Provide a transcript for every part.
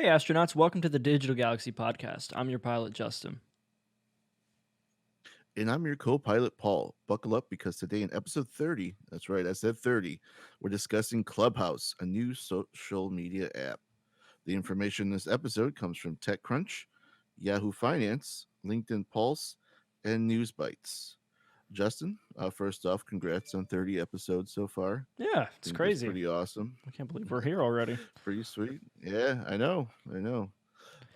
Hey, astronauts, welcome to the Digital Galaxy Podcast. I'm your pilot, Justin. And I'm your co pilot, Paul. Buckle up because today in episode 30, that's right, I said 30, we're discussing Clubhouse, a new social media app. The information in this episode comes from TechCrunch, Yahoo Finance, LinkedIn Pulse, and News Bites. Justin, first off, congrats on 30 episodes so far. Yeah, I it's think that's crazy. pretty awesome. I can't believe we're here already. Pretty sweet. Yeah, I know. I know.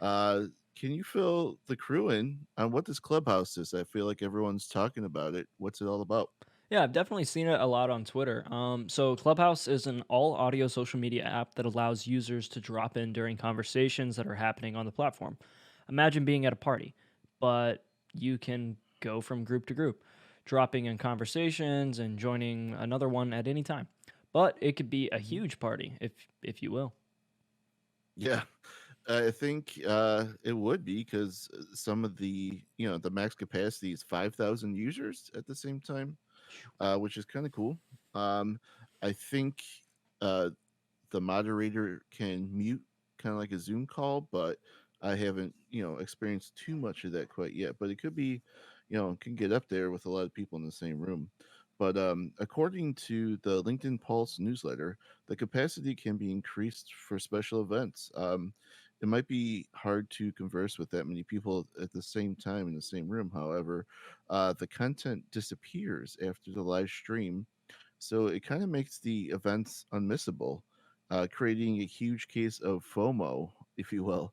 Uh, can you fill the crew in on what this Clubhouse is? I feel like everyone's talking about it. What's it all about? Yeah, I've definitely seen it a lot on Twitter. So Clubhouse is an all audio social media app that allows users to drop in during conversations that are happening on the platform. Imagine being at a party, but you can go from group to group, dropping in conversations and joining another one at any time. But it could be a Mhm. huge party, if you will. Yeah, I think it would be because some of the max capacity is 5,000 users at the same time, which is kind of cool. Um, I think uh, the moderator can mute kind of like a Zoom call, but I haven't experienced too much of that quite yet. But it could be, it can get up there with a lot of people in the same room. But according to the LinkedIn Pulse newsletter, the capacity can be increased for special events. It might be hard to converse with that many people at the same time in the same room. However, the content disappears after the live stream, so it kind of makes the events unmissable, creating a huge case of FOMO, if you will,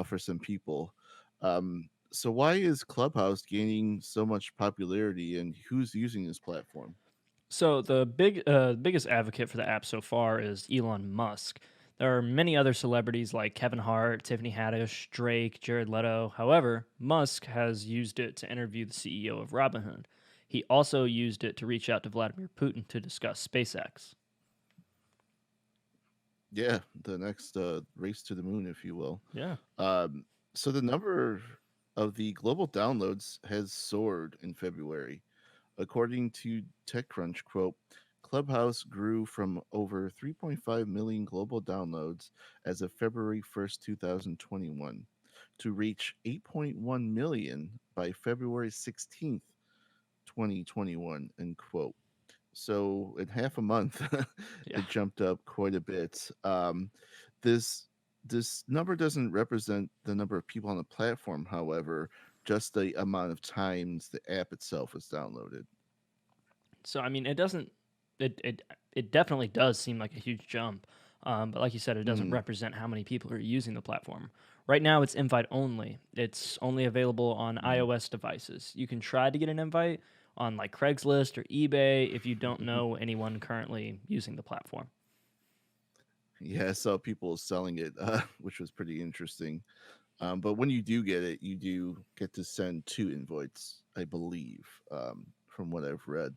for some people. So, why is Clubhouse gaining so much popularity, and who's using this platform? So the biggest advocate for the app so far is Elon Musk. There are many other celebrities like Kevin Hart, Tiffany Haddish, Drake, Jared Leto. However, Musk has used it to interview the CEO of Robinhood. He also used it to reach out to Vladimir Putin to discuss SpaceX. Yeah, the next race to the moon, if you will. Yeah. Um, so, the number of the global downloads has soared in February. According to TechCrunch, quote, Clubhouse grew from over 3.5 million global downloads as of February 1st, 2021, to reach 8.1 million by February 16th, 2021, end quote. So in half a month, Yeah. it jumped up quite a bit. This this number doesn't represent the number of people on the platform, however, just the amount of times the app itself was downloaded. So I mean, it doesn't. It definitely does seem like a huge jump, but like you said, it doesn't Mm. represent how many people are using the platform. Right now, it's invite only. It's only available on Mhm. iOS devices. You can try to get an invite on like Craigslist or eBay if you don't know anyone currently using the platform. Yeah, I saw people selling it, which was pretty interesting. But when you do get it, you do get to send two invites, I believe, from what I've read.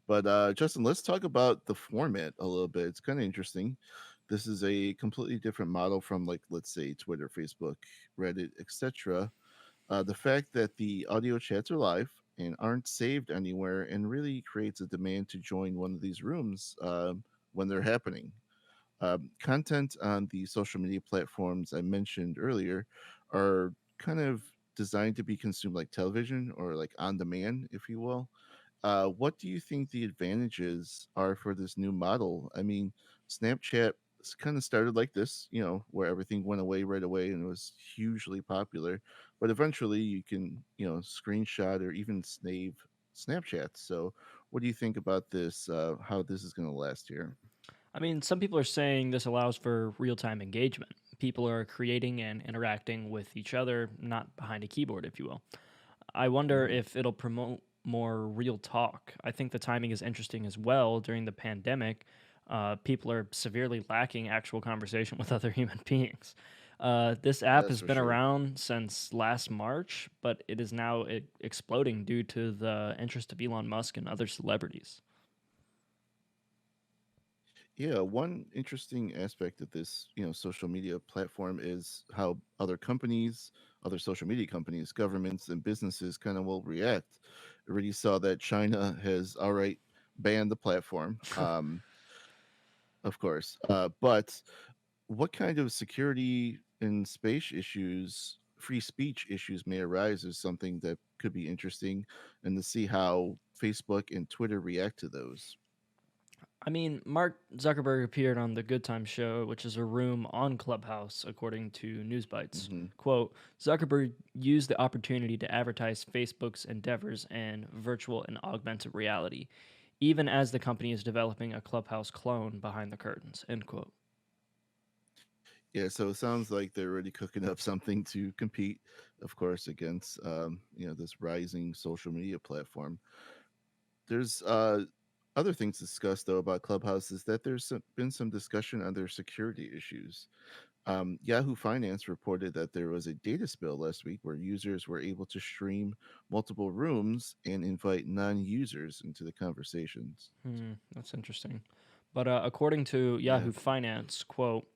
But Justin, let's talk about the format a little bit. It's kind of interesting. This is a completely different model from, like, let's say Twitter, Facebook, Reddit, etc. The fact that the audio chats are live and aren't saved anywhere, and really creates a demand to join one of these rooms when they're happening. Content on the social media platforms I mentioned earlier are kind of designed to be consumed like television or like on demand, if you will. What do you think the advantages are for this new model? I mean, Snapchat kind of started like this, where everything went away right away and it was hugely popular. But eventually you can, screenshot or even save Snapchats. So, what do you think about this? How this is going to last here? I mean, some people are saying this allows for real time engagement. People are creating and interacting with each other, not behind a keyboard, if you will. I wonder Mhm. if it'll promote more real talk. I think the timing is interesting as well. During the pandemic, people are severely lacking actual conversation with other human beings. This app That's has for been sure. around since last March, but it is now exploding due to the interest of Elon Musk and other celebrities. Yeah, one interesting aspect of this, social media platform is how other companies, other social media companies, governments, and businesses kind of will react. Already saw that China has alright banned the platform, of course. But what kind of security and space issues, free speech issues may arise is something that could be interesting, and to see how Facebook and Twitter react to those. I mean, Mark Zuckerberg appeared on the Good Time Show, which is a room on Clubhouse, according to Newsbites. Hmm. Quote, Zuckerberg used the opportunity to advertise Facebook's endeavors in virtual and augmented reality, even as the company is developing a Clubhouse clone behind the curtains, end quote. Yeah, so it sounds like they're already cooking up something to compete, of course, against this rising social media platform. There's other things discussed though about Clubhouse is that been some discussion on their security issues. Yahoo Finance reported that there was a data spill last week where users were able to stream multiple rooms and invite non-users into the conversations. That's interesting. But according to Yeah. Yahoo Finance, quote,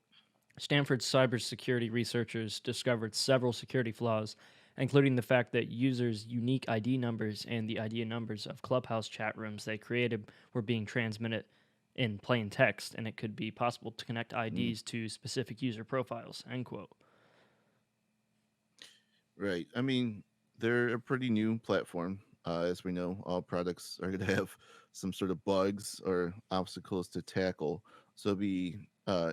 Stanford's cybersecurity researchers discovered several security flaws, including the fact that users' unique ID numbers and the ID numbers of Clubhouse chat rooms they created were being transmitted in plain text, and it could be possible to connect Mm, IDs to specific user profiles. End quote. right. I mean, they're a pretty new platform. As we know, all products are going to have some sort of bugs or obstacles to tackle. So it'll be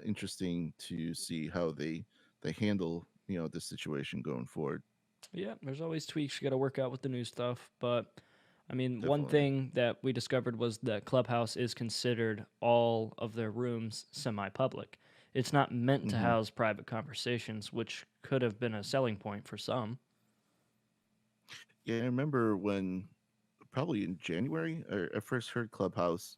interesting to see how they handle this situation going forward. Yeah, there's always tweaks you got to work out with the new stuff, but I mean, one Definitely. thing that we discovered was that Clubhouse is considered all of their rooms semi public. It's not meant to Hmm. house private conversations, which could have been a selling point for some. Yeah, I remember when probably in January I first heard Clubhouse,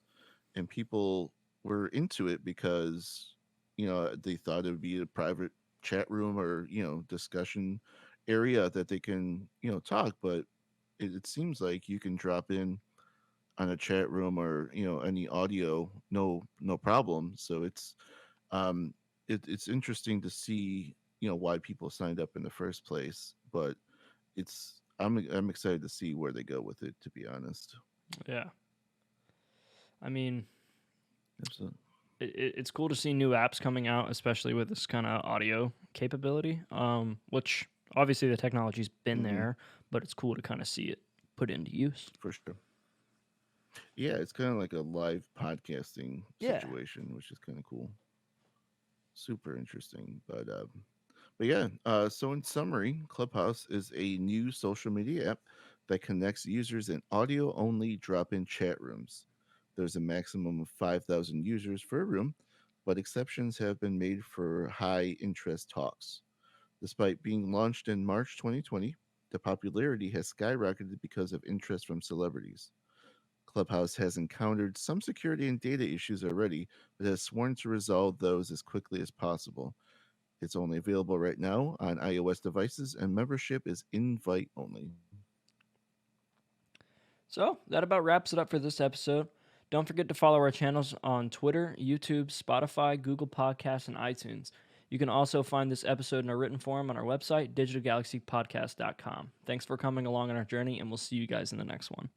and people were into it because they thought it would be a private chat room or discussion area that they can talk. But it seems like you can drop in on a chat room or any audio, no problem. So um it's interesting to see why people signed up in the first place. But I'm excited to see where they go with it, to be honest. Yeah. I mean, Absolutely. it's cool to see new apps coming out, especially with this kind of audio capability, which obviously the technology's been Hmm. there, but it's cool to kind of see it put into use. For sure. Yeah, it's kind of like a live podcasting Yeah. situation, which is kind of cool. Super interesting. But yeah, so in summary, Clubhouse is a new social media app that connects users in audio only drop in chat rooms. There's a maximum of 5,000 users for a room, but exceptions have been made for high interest talks. Despite being launched in March 2020, the popularity has skyrocketed because of interest from celebrities. Clubhouse has encountered some security and data issues already, but has sworn to resolve those as quickly as possible. It's only available right now on iOS devices, and membership is invite only. So that about wraps it up for this episode. Don't forget to follow our channels on Twitter, YouTube, Spotify, Google Podcasts, and iTunes. You can also find this episode in a written form on our website, digitalgalaxypodcast.com. Thanks for coming along on our journey, and we'll see you guys in the next one.